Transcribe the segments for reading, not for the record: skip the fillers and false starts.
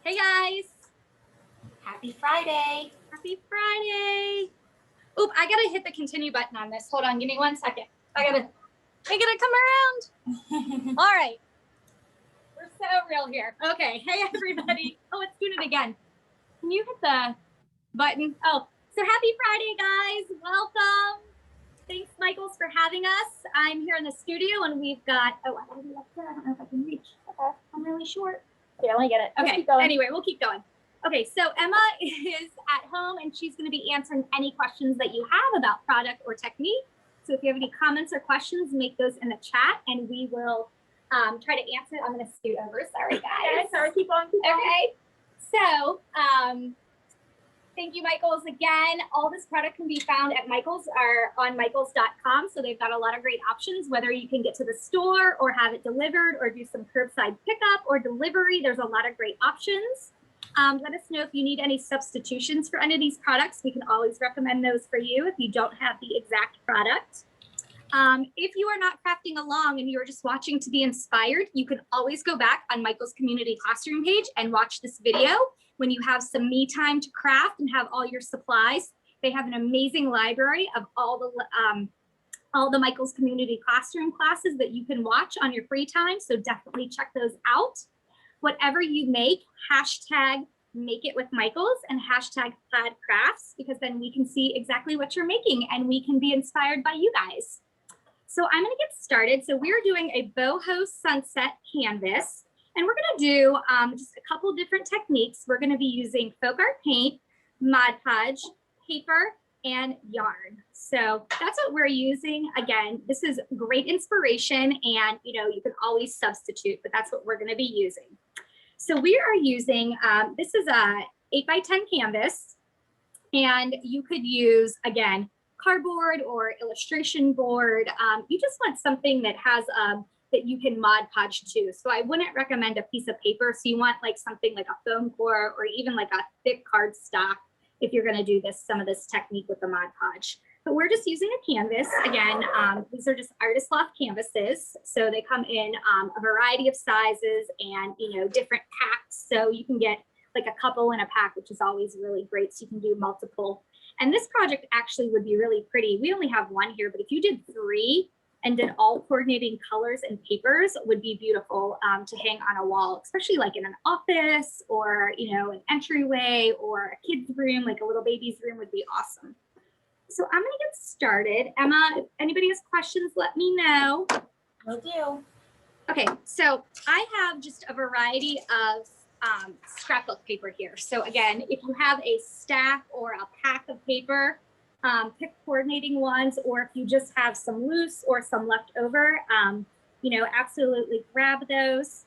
Hey guys, Happy Friday. happy Friday. Oop, I gotta hit the continue button on this. Hold on, give me 1 second. I gotta come around. All right, we're so real here. Okay, hey everybody. Oh, let's do it again. Can you hit the button? Oh, so happy Friday, guys. Welcome. Thanks, Michaels, for having us. I'm here in the studio and we've got, oh, I don't know if I can reach. Okay, I'm really short. Yeah, let me get it. Okay, anyway, we'll keep going. Okay, so Emma is at home and she's going to be answering any questions that you have about product or technique. So if you have any comments or questions, make those in the chat and we will try to answer. I'm going to scoot over. Sorry, guys. Okay, sorry, keep on. Okay, so thank you, Michaels. Again, all this product can be found at Michaels or on michaels.com. So they've got a lot of great options, whether you can get to the store or have it delivered or do some curbside pickup or delivery. There's a lot of great options. Let us know if you need any substitutions for any of these products. We can always recommend those for you if you don't have the exact product. If you are not crafting along and you're just watching to be inspired, you can always go back on Michael's Community Classroom page and watch this video when you have some me time to craft and have all your supplies. They have an amazing library of all the Michael's Community Classroom classes that you can watch on your free time. So definitely check those out. Whatever you make, hashtag make it with Michaels and hashtag plaid crafts, because then we can see exactly what you're making and we can be inspired by you guys. So I'm going to get started. So we're doing a boho sunset canvas and we're going to do just a couple different techniques. We're going to be using folk art paint, Mod Podge, paper, and yarn. So that's what we're using. Again, this is great inspiration and you can always substitute, but that's what we're going to be using. So we are using, this is a 8x10 canvas, and you could use, again, cardboard or illustration board. You just want something that has, that you can Mod Podge to. So I wouldn't recommend a piece of paper. So you want like something like a foam core or even like a thick cardstock if you're going to do some of this technique with the Mod Podge. But we're just using a canvas. Again, these are just Artist Loft canvases. So they come in a variety of sizes and, different packs. So you can get like a couple in a pack, which is always really great. So you can do multiple. And this project actually would be really pretty. We only have one here, but if you did 3 and did all coordinating colors and papers, would be beautiful to hang on a wall, especially like in an office or, an entryway or a kid's room, like a little baby's room would be awesome. So I'm going to get started. Emma, if anybody has questions, let me know. Will do. Okay, so I have just a variety of scrapbook paper here. So again, if you have a stack or a pack of paper, pick coordinating ones, or if you just have some loose or some left over, absolutely grab those.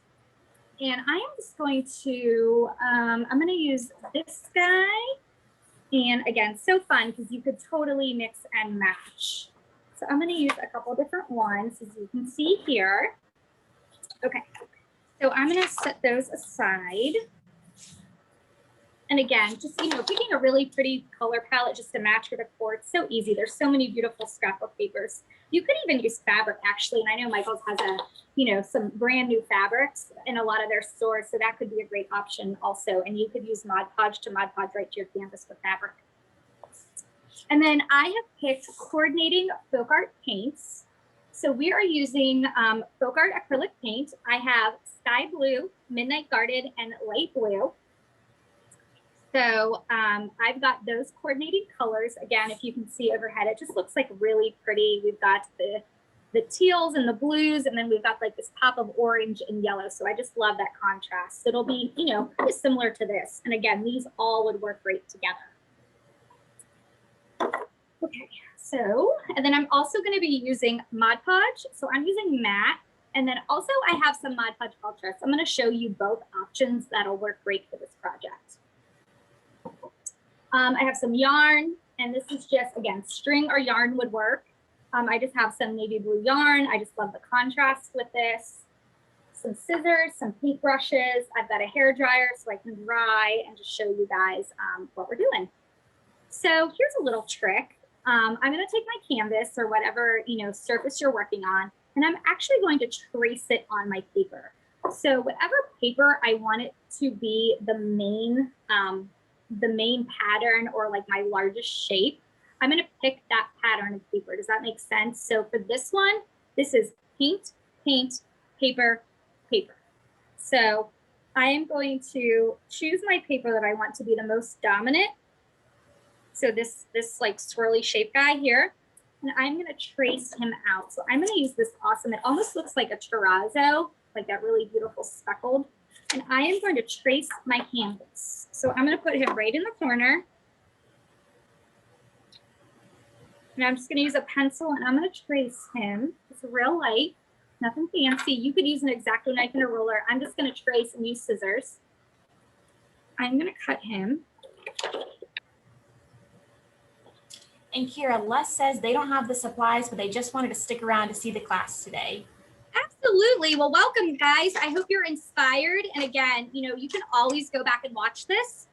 And I am just going to, I'm going to use this guy. And again, so fun because you could totally mix and match. So I'm going to use a couple different ones, as you can see here. Okay, so I'm going to set those aside. And again, just, picking a really pretty color palette just to match your decor. It's so easy. There's so many beautiful scrapbook papers. You could even use fabric, actually. And I know Michaels has some brand new fabrics in a lot of their stores. So that could be a great option also. And you could use Mod Podge to Mod Podge right to your canvas with fabric. And then I have picked coordinating folk art paints. So we are using folk art acrylic paint. I have sky blue, midnight guarded, and light blue. So I've got those coordinating colors. Again, if you can see overhead, it just looks like really pretty. We've got the teals and the blues, and then we've got like this pop of orange and yellow. So I just love that contrast. It'll be, pretty similar to this. And again, these all would work great together. Okay, so, and then I'm also going to be using Mod Podge. So I'm using matte. And then also I have some Mod Podge Ultra. So I'm going to show you both options that'll work great for this project. I have some yarn, and this is just, again, string or yarn would work. I just have some navy blue yarn. I just love the contrast with this. Some scissors, some paint brushes. I've got a hair dryer so I can dry and just show you guys what we're doing. So here's a little trick. I'm going to take my canvas or whatever, surface you're working on, and I'm actually going to trace it on my paper. So whatever paper I want it to be the main pattern or like my largest shape, I'm going to pick that pattern of paper. Does that make sense? So for this one, this is paint, paint, paper, paper. So I am going to choose my paper that I want to be the most dominant. So this like swirly shape guy here, and I'm going to trace him out. So I'm going to use this awesome, it almost looks like a terrazzo, like that really beautiful speckled. And I am going to trace my canvas. So I'm going to put him right in the corner. And I'm just going to use a pencil and I'm going to trace him. It's real light, nothing fancy. You could use an X-Acto knife and a ruler. I'm just going to trace and use scissors. I'm going to cut him. And Kira, Les says they don't have the supplies, but they just wanted to stick around to see the class today. Absolutely. Well, welcome, guys. I hope you're inspired. And again, you know, you can always go back and watch this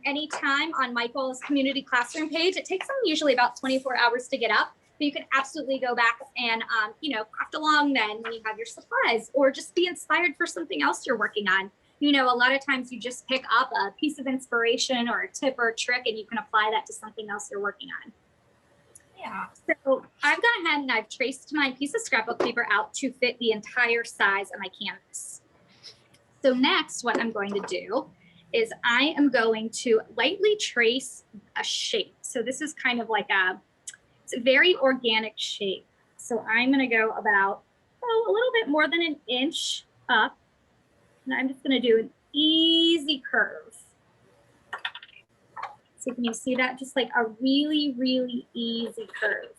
anytime on Michael's community classroom page. It takes them usually about 24 hours to get up, but you can absolutely go back and, you know, craft along then when you have your supplies, or just be inspired for something else you're working on. You know, a lot of times you just pick up a piece of inspiration or a tip or a trick and you can apply that to something else you're working on. Yeah. So I've gone ahead and I've traced my piece of scrapbook paper out to fit the entire size of my canvas. So next, what I'm going to do is I am going to lightly trace a shape. So this is kind of like it's a very organic shape. So I'm going to go about, a little bit more than an inch up. And I'm just going to do an easy curve. So can you see that? Just like a really, really easy curve.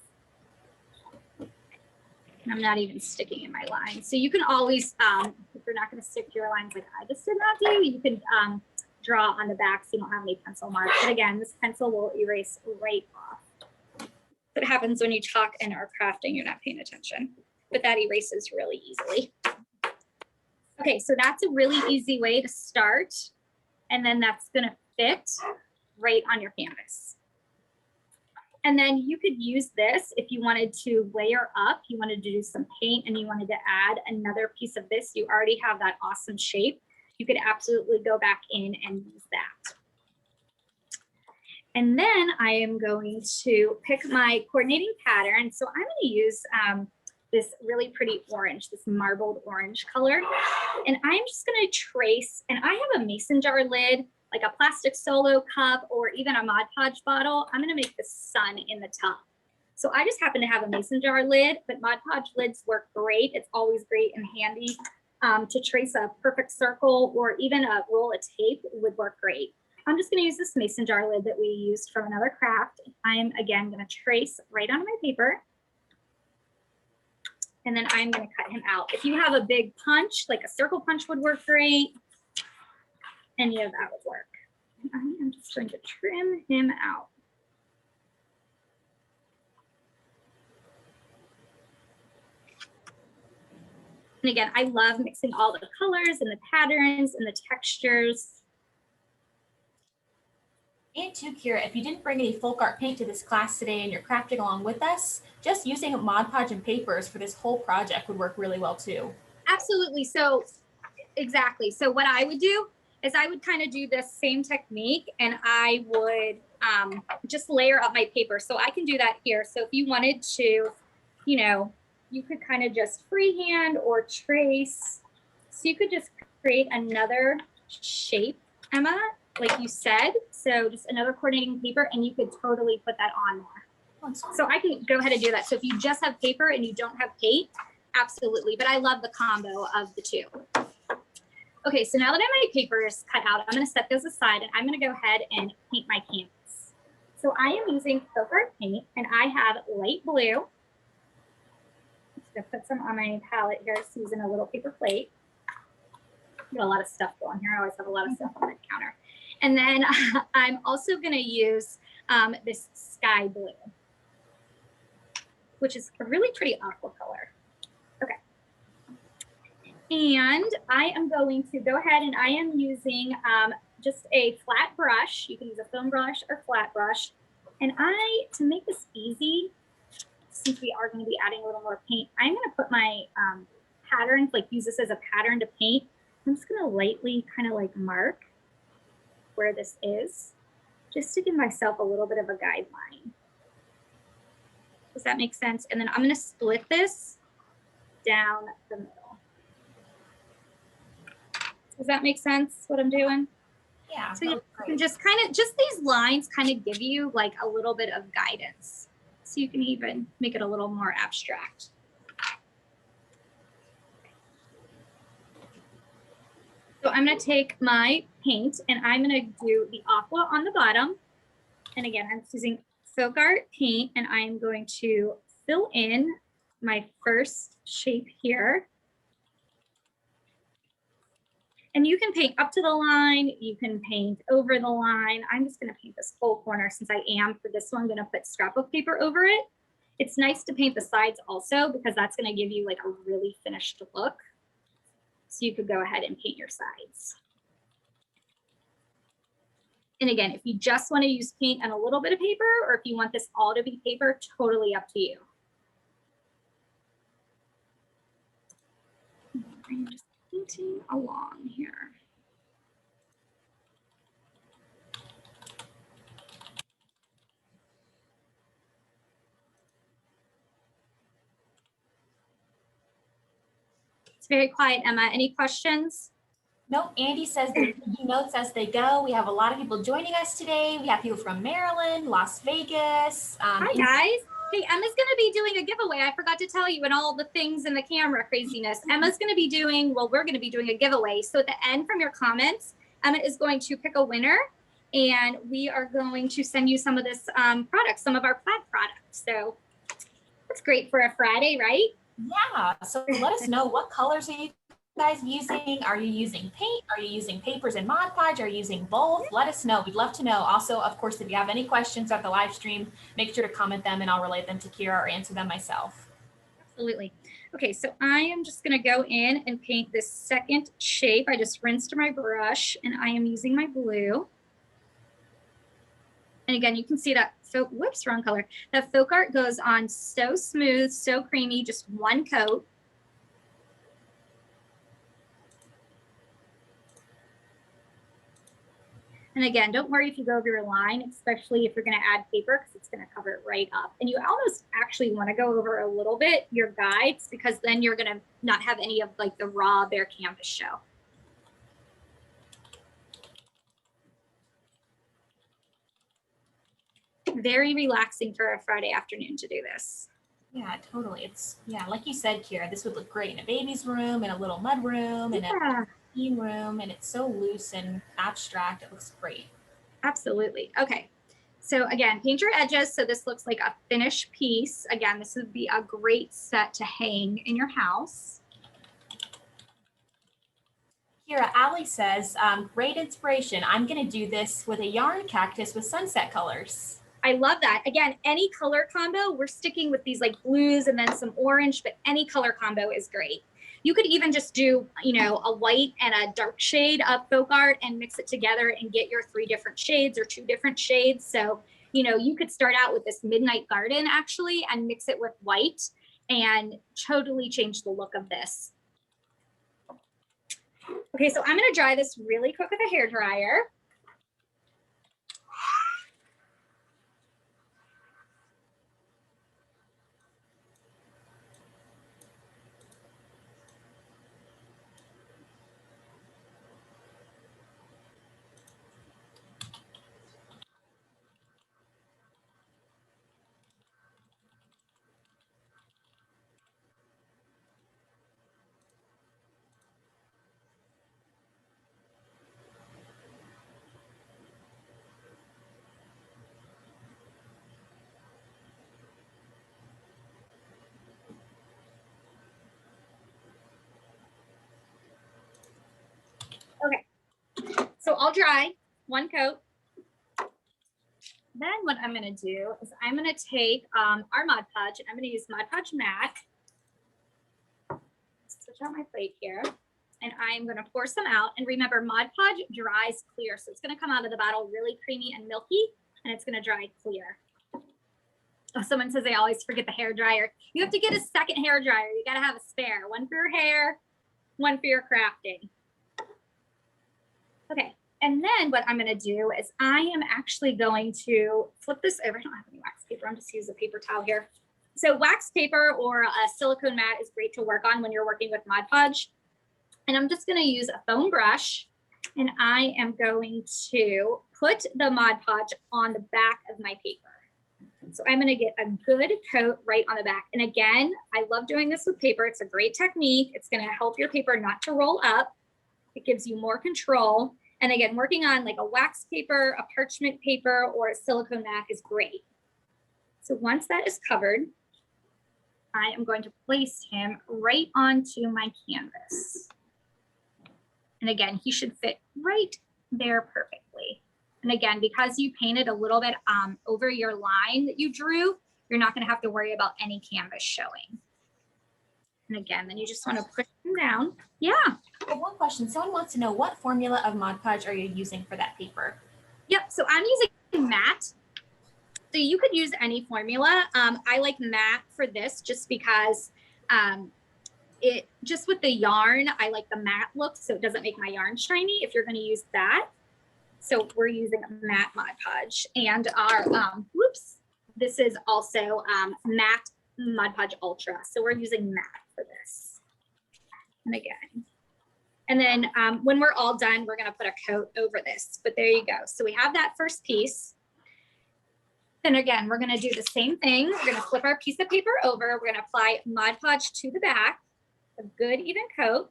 And I'm not even sticking in my line. So you can always, if you're not going to stick to your lines like I just did not do, you can draw on the back so you don't have any pencil marks. But again, this pencil will erase right off. What happens when you talk and are crafting, you're not paying attention. But that erases really easily. Okay, so that's a really easy way to start. And then that's going to fit right on your canvas. And then you could use this if you wanted to layer up, you wanted to do some paint and you wanted to add another piece of this. You already have that awesome shape. You could absolutely go back in and use that. And then I am going to pick my coordinating pattern. So I'm going to use this really pretty orange, this marbled orange color. And I'm just going to trace, and I have a mason jar lid, like a plastic Solo cup or even a Mod Podge bottle. I'm going to make the sun in the tub. So I just happen to have a mason jar lid, but Mod Podge lids work great. It's always great and handy to trace a perfect circle, or even a roll of tape would work great. I'm just going to use this mason jar lid that we used from another craft. I'm again going to trace right onto my paper. And then I'm going to cut him out. If you have a big punch, like a circle punch would work great. Any of that would work. I'm just going to trim him out. And again, I love mixing all the colors and the patterns and the textures. And too, Kira, if you didn't bring any folk art paint to this class today and you're crafting along with us, just using Mod Podge and papers for this whole project would work really well too. Absolutely. So exactly. So what I would do is I would kind of do this same technique and I would just layer up my paper. So I can do that here. So if you wanted to, you know, you could kind of just freehand or trace. So you could just create another shape, Emma, like you said. So just another coordinating paper, and you could totally put that on there. So I can go ahead and do that. So if you just have paper and you don't have paint, absolutely. But I love the combo of the two. Okay, so now that my paper is cut out, I'm going to set those aside and I'm going to go ahead and paint my canvas. So I am using folk art paint and I have light blue. I'm just going to put some on my palette here, just using a little paper plate. Got a lot of stuff going here. I always have a lot of stuff on the counter. And then I'm also going to use this sky blue, which is a really pretty aqua color. Okay. And I am going to go ahead and I am using just a flat brush. You can use a foam brush or flat brush. And to make this easy, since we are going to be adding a little more paint, I'm going to put my patterns, like use this as a pattern to paint I'm just gonna lightly kind of like mark where this is, just to give myself a little bit of a guideline. Does that make sense? And then I'm gonna split this down the middle. Does that make sense, what I'm doing? Yeah. So you can just just these lines kind of give you like a little bit of guidance. So you can even make it a little more abstract. So I'm gonna take my paint and I'm gonna do the aqua on the bottom. And again, I'm using Folk Art paint and I'm going to fill in my first shape here. And you can paint up to the line, you can paint over the line. I'm just gonna paint this whole corner since I am for this one gonna put scrapbook paper over it. It's nice to paint the sides also because that's gonna give you like a really finished look. So you could go ahead and paint your sides. And again, if you just wanna use paint and a little bit of paper, or if you want this all to be paper, totally up to you. I'm just painting along here. It's very quiet, Emma. Any questions? Nope. Andy says they're taking notes as they go. We have a lot of people joining us today. We have people from Maryland, Las Vegas. Hi, guys. Hey, Emma's going to be doing a giveaway. I forgot to tell you, and all the things in the camera craziness. Emma's going to be doing, well, we're going to be doing a giveaway. So at the end from your comments, Emma is going to pick a winner, and we are going to send you some of this product, some of our plaid products. So that's great for a Friday, right? Yeah. So let us know, what colors are you guys using? Are you using paint? Are you using papers and Mod Podge? Are you using both? Let us know. We'd love to know. Also, of course, if you have any questions at the live stream, make sure to comment them and I'll relay them to Kira or answer them myself. Absolutely. Okay, so I am just going to go in and paint this second shape. I just rinsed my brush and I am using my blue. And again, you can see that, so whoops, wrong color. That Folk Art goes on so smooth, so creamy, just one coat. And again, don't worry if you go over your line, especially if you're going to add paper, because it's going to cover it right up. And you almost actually want to go over a little bit your guides, because then you're going to not have any of like the raw bare canvas show. Very relaxing for a Friday afternoon to do this. Yeah, totally. It's, yeah, like you said, Kira, this would look great in a baby's room, in a little mud room, in a theme room, and it's so loose and abstract. It looks great. Absolutely. Okay. So again, paint your edges so this looks like a finished piece. Again, this would be a great set to hang in your house. Kira, Allie says, great inspiration. I'm going to do this with a yarn cactus with sunset colors. I love that. Again, any color combo, we're sticking with these like blues and then some orange, but any color combo is great. You could even just do, you know, a white and a dark shade of Folk Art and mix it together and get your 3 different shades or 2 different shades. So, you know, you could start out with this Midnight Garden actually and mix it with white and totally change the look of this. Okay, so I'm going to dry this really quick with a hairdryer. Okay, so I'll dry 1 coat. Then what I'm going to do is I'm going to take our Mod Podge, and I'm going to use Mod Podge Matte. Switch out my plate here, and I'm going to pour some out. And remember, Mod Podge dries clear, so it's going to come out of the bottle really creamy and milky, and it's going to dry clear. Oh, someone says they always forget the hair dryer. You have to get a second hair dryer. You got to have a spare, 1 for your hair, 1 for your crafting. And then what I'm going to do is I am actually going to flip this over. I don't have any wax paper. I'm just using a paper towel here. So wax paper or a silicone mat is great to work on when you're working with Mod Podge. And I'm just going to use a foam brush, and I am going to put the Mod Podge on the back of my paper. So I'm going to get a good coat right on the back. And again, I love doing this with paper. It's a great technique. It's going to help your paper not to roll up. It gives you more control. And again, working on like a wax paper, a parchment paper, or a silicone mat is great. So once that is covered, I am going to place him right onto my canvas. And again, he should fit right there perfectly. And again, because you painted a little bit over your line that you drew, you're not going to have to worry about any canvas showing. And again, then you just want to push them down. Yeah. One question. Someone wants to know, what formula of Mod Podge are you using for that paper? Yep. So I'm using matte. So you could use any formula. I like matte for this just because it just with the yarn, I like the matte look, so it doesn't make my yarn shiny if you're going to use that. So we're using a matte Mod Podge, and our this is also matte Mod Podge Ultra. So we're using matte for this. And again, and then when we're all done, we're going to put a coat over this. But there you go. So we have that first piece. Then again, we're going to do the same thing. We're going to flip our piece of paper over. We're going to apply Mod Podge to the back, a good even coat.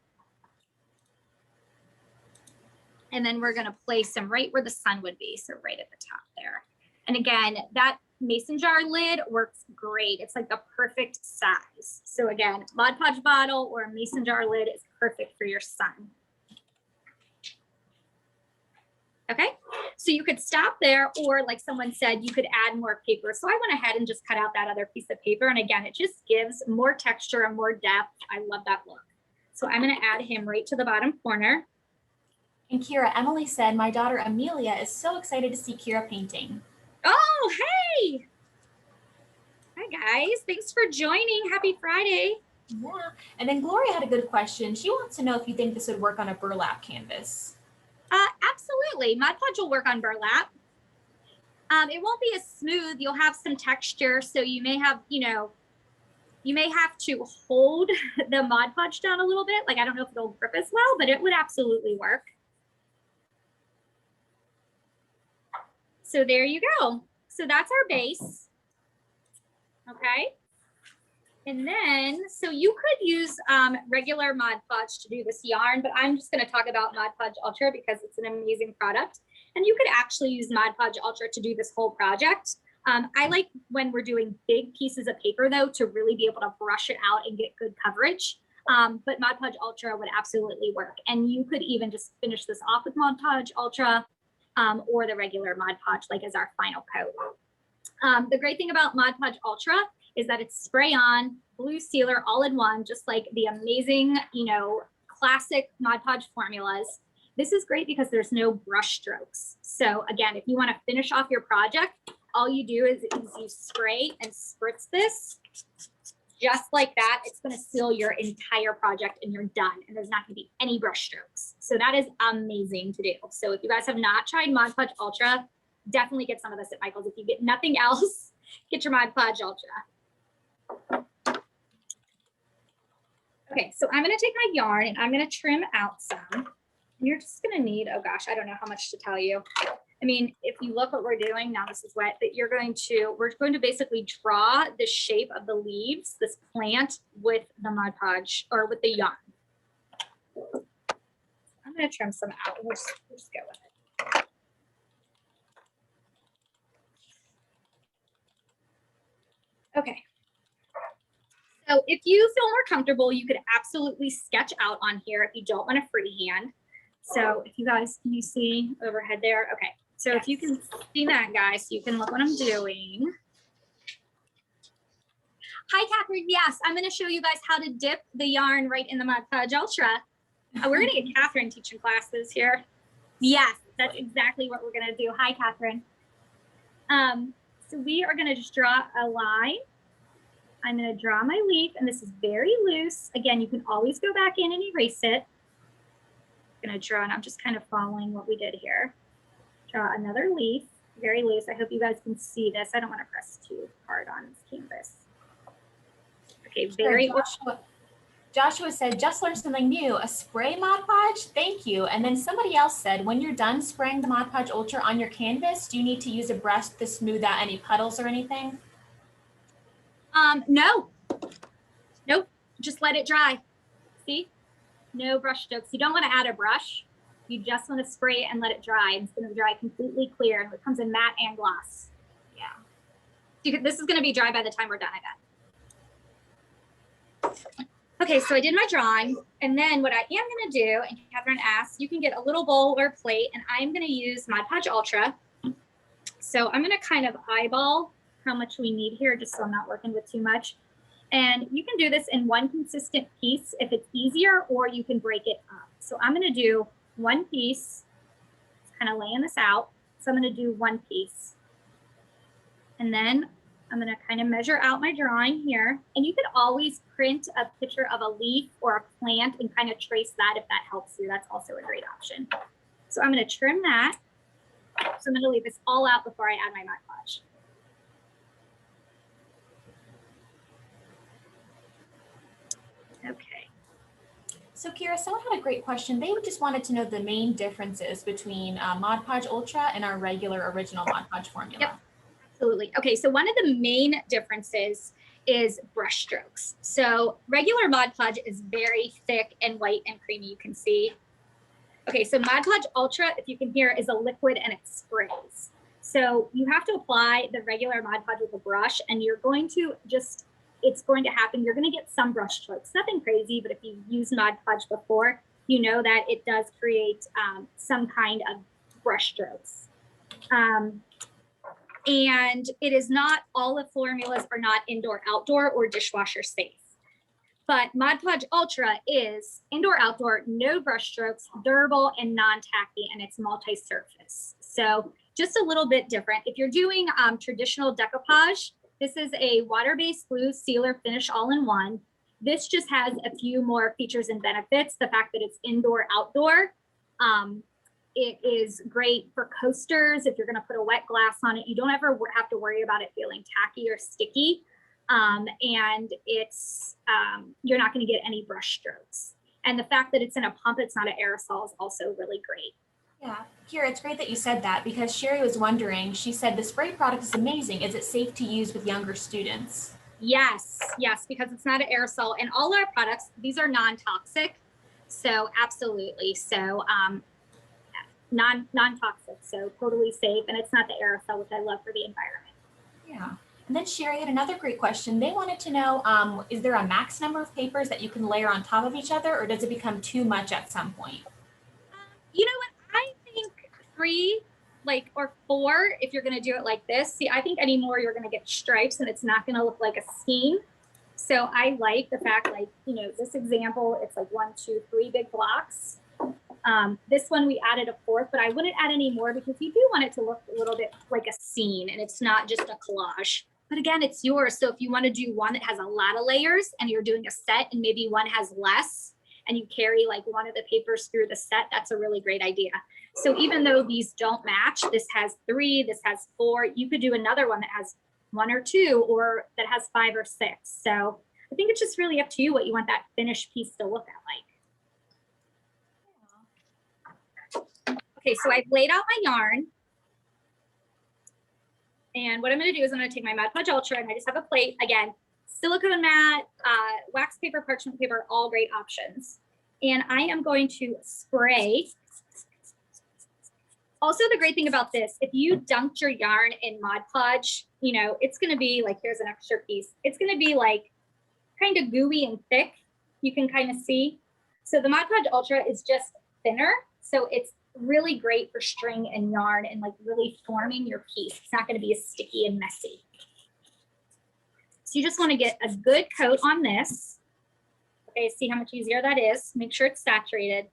And then we're going to place them right where the sun would be. So right at the top there. And again, that mason jar lid works great. It's like the perfect size. So again, Mod Podge bottle or a mason jar lid is perfect for your sun. Okay, so you could stop there, or like someone said, you could add more paper. So I went ahead and just cut out that other piece of paper. And again, it just gives more texture and more depth. I love that look. So I'm going to add him right to the bottom corner. And Kira, Emily said, my daughter Amelia is so excited to see Kira painting. Oh, hey. Hi, guys. Thanks for joining. Happy Friday. Yeah. And then Gloria had a good question. She wants to know if you think this would work on a burlap canvas. Absolutely. Mod Podge will work on burlap. It won't be as smooth. You'll have some texture. So you may have, you may have to hold the Mod Podge down a little bit. Like, I don't know if it'll grip as well, but it would absolutely work. So there you go. So that's our base. Okay. And then, so you could use regular Mod Podge to do this yarn, but I'm just going to talk about Mod Podge Ultra because it's an amazing product. And you could actually use Mod Podge Ultra to do this whole project. I like when we're doing big pieces of paper, though, to really be able to brush it out and get good coverage. But Mod Podge Ultra would absolutely work. And you could even just finish this off with Mod Podge Ultra or the regular Mod Podge, like as our final coat. The great thing about Mod Podge Ultra is that it's spray on, blue sealer, all in one, just like the amazing, classic Mod Podge formulas. This is great because there's no brush strokes. So again, if you want to finish off your project, all you do is you spray and spritz this just like that. It's going to seal your entire project and you're done. And there's not going to be any brush strokes. So that is amazing to do. So if you guys have not tried Mod Podge Ultra, definitely get some of this at Michael's. If you get nothing else, get your Mod Podge Ultra. Okay, so I'm going to take my yarn and I'm going to trim out some. And you're just going to need, oh gosh, I don't know how much to tell you. I mean, if you look what we're doing, now this is wet, but we're going to basically draw the shape of the leaves, this plant with the Mod Podge or with the yarn. I'm going to trim some out. We'll just go with it. Okay. So if you feel more comfortable, you could absolutely sketch out on here if you don't want to freehand. So if you guys, can you see overhead there? Okay. So yes. If you can see that, guys, you can look what I'm doing. Hi, Catherine. Yes, I'm going to show you guys how to dip the yarn right in the Mod Podge Ultra. We're going to get Catherine teaching classes here. Yes, that's exactly what we're going to do. Hi, Catherine. So we are going to just draw a line. I'm going to draw my leaf, and this is very loose. Again, you can always go back in and erase it. Gonna draw, and I'm just kind of following what we did here. Draw another leaf, very loose. I hope you guys can see this. I don't want to press too hard on this canvas. Okay, very. Joshua said, just learned something new, a spray Mod Podge, thank you. And then somebody else said, when you're done spraying the Mod Podge Ultra on your canvas, do you need to use a brush to smooth out any puddles or anything? No, nope, just let it dry. See, no brush strokes. You don't want to add a brush. You just want to spray it and let it dry. It's going to dry completely clear, and it comes in matte and gloss. Yeah. This is going to be dry by the time we're done, I bet. Okay, so I did my drawing, and then what I am going to do, and Catherine asked, you can get a little bowl or plate, and I'm going to use Mod Podge Ultra. So I'm going to kind of eyeball how much we need here, just so I'm not working with too much. And you can do this in one consistent piece if it's easier, or you can break it up. So I'm going to do one piece, kind of laying this out. So I'm going to do one piece. And then I'm going to kind of measure out my drawing here. And you could always print a picture of a leaf or a plant and kind of trace that if that helps you. That's also a great option. So I'm going to trim that. So I'm going to leave this all out before I add my Mod Podge. Okay. So Kira, someone had a great question. They just wanted to know the main differences between Mod Podge Ultra and our regular original Mod Podge formula. Yep. Absolutely. Okay, so one of the main differences is brush strokes. So regular Mod Podge is very thick and white and creamy, you can see. Okay, so Mod Podge Ultra, if you can hear, is a liquid and it sprays. So you have to apply the regular Mod Podge with a brush, and you're going to just, it's going to happen. You're going to get some brush strokes, nothing crazy, but if you've used Mod Podge before, you know that it does create some kind of brush strokes. And it is not, all the formulas are not indoor, outdoor, or dishwasher safe. But Mod Podge Ultra is indoor, outdoor, no brush strokes, durable and non-tacky, and it's multi-surface. So just a little bit different. If you're doing traditional decoupage, this is a water-based glue sealer finish all-in-one. This just has a few more features and benefits. The fact that it's indoor, outdoor. It is great for coasters. If you're going to put a wet glass on it, you don't ever have to worry about it feeling tacky or sticky. And it's, you're not going to get any brush strokes. And the fact that it's in a pump, it's not an aerosol, is also really great. Yeah, Kira, it's great that you said that, because Sherry was wondering, she said the spray product is amazing. Is it safe to use with younger students? Yes, yes, because it's not an aerosol, and all our products, these are non-toxic. So absolutely. So, non-toxic, so totally safe, and it's not the aerosol, which I love for the environment. Yeah. And then Sherry had another great question. They wanted to know, is there a max number of papers that you can layer on top of each other, or does it become too much at some point? You know what? I think 3, or 4, if you're going to do it like this. See, I think anymore you're going to get stripes, and it's not going to look like a scheme. So I like the fact, this example, it's like 1, 2, 3 big blocks. This one we added a 4th, but I wouldn't add any more because you do want it to look a little bit like a scene, and it's not just a collage. But again, it's yours. So if you want to do one that has a lot of layers and you're doing a set, and maybe one has less, and you carry like one of the papers through the set, that's a really great idea. So even though these don't match, this has 3, this has 4, you could do another one that has 1 or 2, or that has 5 or 6. So I think it's just really up to you what you want that finished piece to look at like. Okay, so I've laid out my yarn. And what I'm going to do is I'm going to take my Mod Podge Ultra, and I just have a plate. Again, silicone mat, wax paper, parchment paper, all great options. And I am going to spray. Also, the great thing about this, if you dunked your yarn in Mod Podge, it's going to be like, here's an extra piece. It's going to be like kind of gooey and thick. You can kind of see. So the Mod Podge Ultra is just thinner. So it's really great for string and yarn and like really forming your piece. It's not going to be as sticky and messy. So you just want to get a good coat on this. Okay, see how much easier that is. Make sure it's saturated.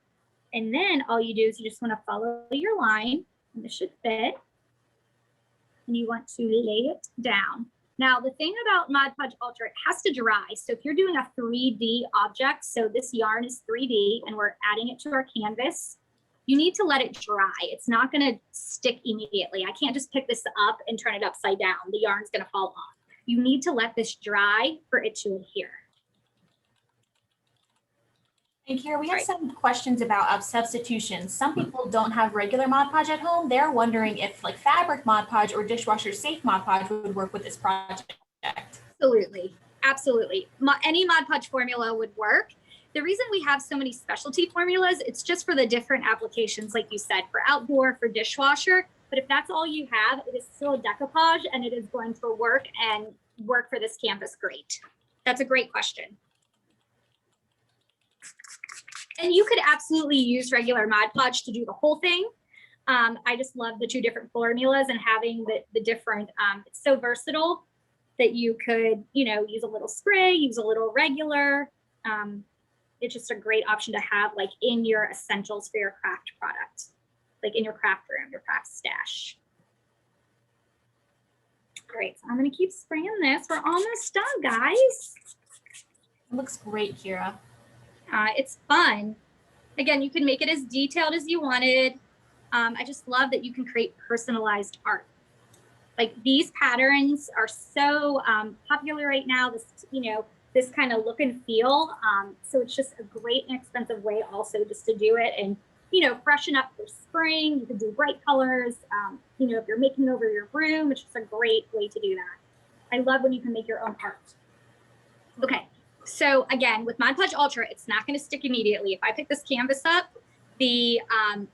And then all you do is you just want to follow your line, and this should fit. And you want to lay it down. Now, the thing about Mod Podge Ultra, it has to dry. So if you're doing a 3D object, so this yarn is 3D and we're adding it to our canvas, you need to let it dry. It's not going to stick immediately. I can't just pick this up and turn it upside down. The yarn's going to fall off. You need to let this dry for it to adhere. And Kira, we have some questions about substitutions. Some people don't have regular Mod Podge at home. They're wondering if like fabric Mod Podge or dishwasher safe Mod Podge would work with this project. Absolutely. Absolutely. Any Mod Podge formula would work. The reason we have so many specialty formulas, it's just for the different applications, like you said, for outdoor, for dishwasher. But if that's all you have, it is still a decoupage and it is going to work and work for this canvas great. That's a great question. And you could absolutely use regular Mod Podge to do the whole thing. I just love the two different formulas and having the different, it's so versatile that you could, you know, use a little spray, use a little regular. It's just a great option to have like in your essentials for your craft product, like in your craft room, your craft stash. Great, so I'm gonna keep spraying this. We're almost done, guys. It looks great, Kira. It's fun. Again, you can make it as detailed as you wanted. I just love that you can create personalized art. Like these patterns are so popular right now, this, you know, this kind of look and feel. So it's just a great inexpensive way also just to do it and, you know, freshen up for spring. You can do bright colors. You know, if you're making over your room, it's just a great way to do that. I love when you can make your own art. Okay. So again, with Mod Podge Ultra, it's not going to stick immediately. If I pick this canvas up, the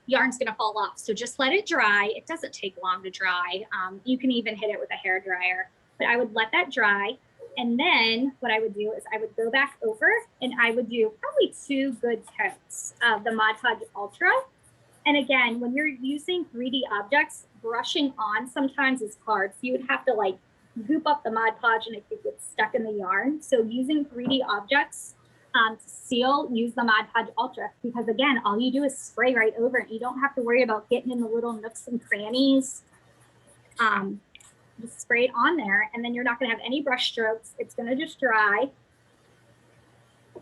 yarn's going to fall off. So just let it dry. It doesn't take long to dry. You can even hit it with a hair dryer, but I would let that dry. And then what I would do is I would go back over and I would do probably 2 good coats of the Mod Podge Ultra. And again, when you're using 3D objects, brushing on sometimes is hard. So you would have to like goop up the Mod Podge and it could get stuck in the yarn. So using 3D objects to seal, use the Mod Podge Ultra, because again, all you do is spray right over it. You don't have to worry about getting in the little nooks and crannies. Just spray it on there and then you're not gonna have any brush strokes. It's gonna just dry.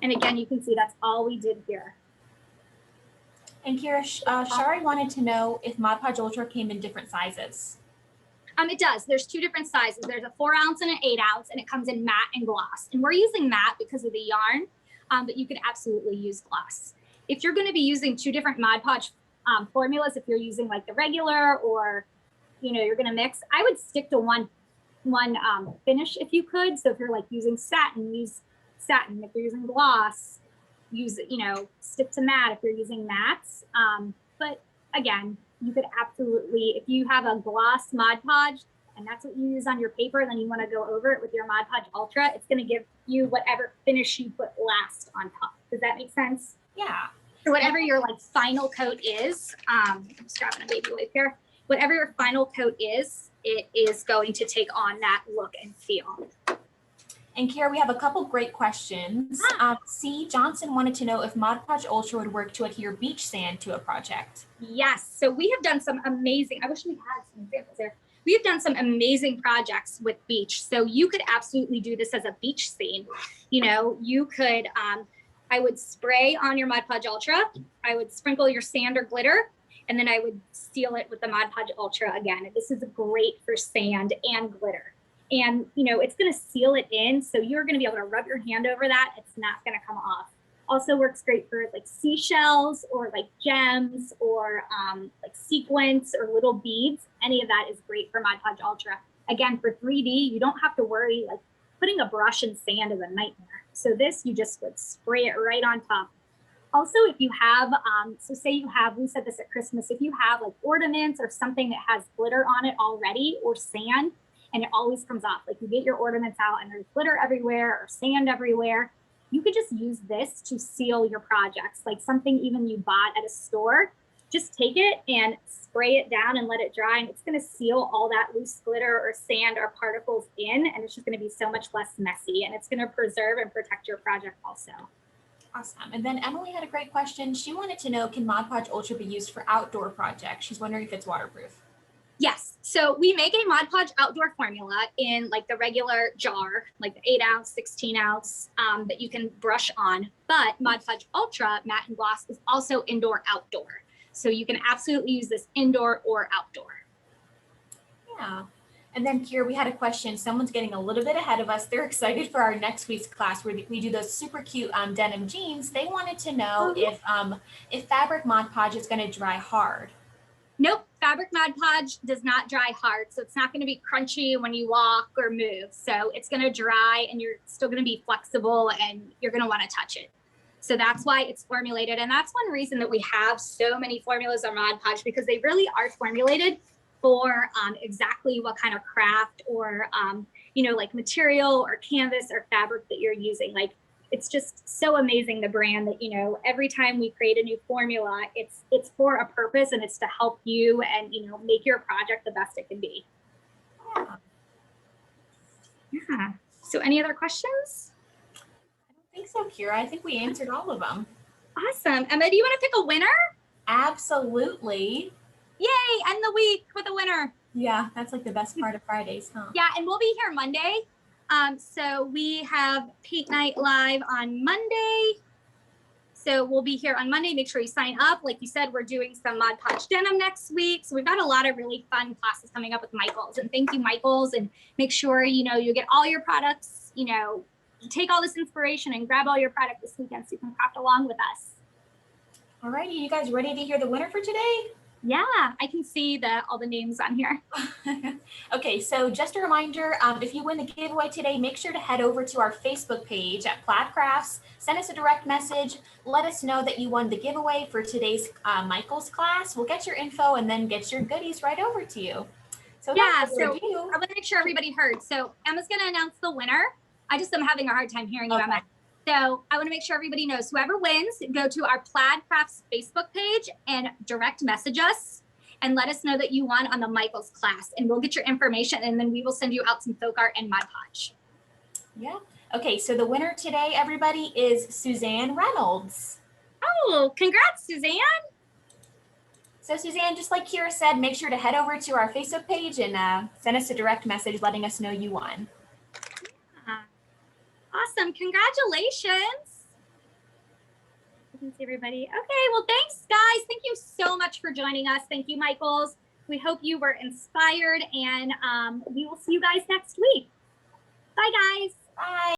And again, you can see that's all we did here. And Kira, Shari wanted to know if Mod Podge Ultra came in different sizes. It does. There's 2 different sizes. There's a 4 ounce and an 8 ounce, and it comes in matte and gloss. And we're using matte because of the yarn, but you could absolutely use gloss. If you're going to be using 2 different Mod Podge formulas, if you're using like the regular or, you know, you're going to mix, I would stick to one finish if you could. So if you're like using satin, use satin. If you're using gloss, use, you know, stick to matte if you're using mattes. But again, you could absolutely, if you have a gloss Mod Podge and that's what you use on your paper, then you want to go over it with your Mod Podge Ultra, it's going to give you whatever finish you put last on top. Does that make sense? Yeah. So whatever your like final coat is, I'm just grabbing a baby wipe here. Whatever your final coat is, it is going to take on that look and feel. And Kira, we have a couple great questions. C. Johnson wanted to know if Mod Podge Ultra would work to adhere beach sand to a project. Yes, so we have done some amazing, I wish we had some examples there. We have done some amazing projects with beach. So you could absolutely do this as a beach scene. You know, you could, I would spray on your Mod Podge Ultra. I would sprinkle your sand or glitter, and then I would seal it with the Mod Podge Ultra again. This is great for sand and glitter. And, you know, it's going to seal it in. So you're going to be able to rub your hand over that. It's not going to come off. Also works great for like seashells or like gems or like sequins or little beads. Any of that is great for Mod Podge Ultra. Again, for 3D, you don't have to worry, like putting a brush in sand is a nightmare. So this, you just would spray it right on top. Also, if you have, so say you have, we said this at Christmas, if you have like ornaments or something that has glitter on it already or sand, and it always comes off, like you get your ornaments out and there's glitter everywhere or sand everywhere, you could just use this to seal your projects, like something even you bought at a store. Just take it and spray it down and let it dry, and it's going to seal all that loose glitter or sand or particles in, and it's just going to be so much less messy, and it's going to preserve and protect your project also. Awesome. And then Emily had a great question. She wanted to know, can Mod Podge Ultra be used for outdoor projects? She's wondering if it's waterproof. Yes. So we make a Mod Podge outdoor formula in like the regular jar, like the 8-ounce, 16-ounce that you can brush on. But Mod Podge Ultra Matte and Gloss is also indoor outdoor. So you can absolutely use this indoor or outdoor. Yeah. And then here we had a question. Someone's getting a little bit ahead of us. They're excited for our next week's class where we do those super cute denim jeans. They wanted to know if fabric Mod Podge is going to dry hard. Nope, fabric Mod Podge does not dry hard. So it's not going to be crunchy when you walk or move. So it's going to dry and you're still going to be flexible and you're going to want to touch it. So that's why it's formulated. And that's one reason that we have so many formulas on Mod Podge, because they really are formulated for exactly what kind of craft or, you know, like material or canvas or fabric that you're using. Like, it's just so amazing, the brand, that, you know, every time we create a new formula, it's for a purpose, and it's to help you and, you know, make your project the best it can be. Yeah. So any other questions? I don't think so, Kira. I think we answered all of them. Awesome. Emma, do you want to pick a winner? Absolutely. Yay, end the week with a winner. Yeah, that's like the best part of Fridays, huh? Yeah, and we'll be here Monday. So we have Paint Night Live on Monday. So we'll be here on Monday. Make sure you sign up. Like you said, we're doing some Mod Podge denim next week. So we've got a lot of really fun classes coming up with Michaels. And thank you, Michaels. And make sure, you know, you get all your products, you know, take all this inspiration and grab all your product this weekend so you can craft along with us. All righty, you guys ready to hear the winner for today? Yeah, I can see all the names on here. Okay, so just a reminder, if you win the giveaway today, make sure to head over to our Facebook page at Plaid Crafts, send us a direct message, let us know that you won the giveaway for today's Michael's class. We'll get your info and then get your goodies right over to you. So yeah, so I want to make sure everybody heard. So Emma's going to announce the winner. I'm having a hard time hearing you, okay. Emma. So I want to make sure everybody knows whoever wins, go to our Plaid Crafts Facebook page and direct message us and let us know that you won on the Michael's class, and we'll get your information and then we will send you out some folk art and Mod Podge. Yeah. Okay. So the winner today, everybody, is Suzanne Reynolds. Oh, congrats, Suzanne. So Suzanne, just like Kira said, make sure to head over to our Facebook page and send us a direct message letting us know you won. Awesome. Congratulations. You can see everybody. Okay. Well, thanks, guys. Thank you so much for joining us. Thank you, Michaels. We hope you were inspired, and we will see you guys next week. Bye, guys. Bye.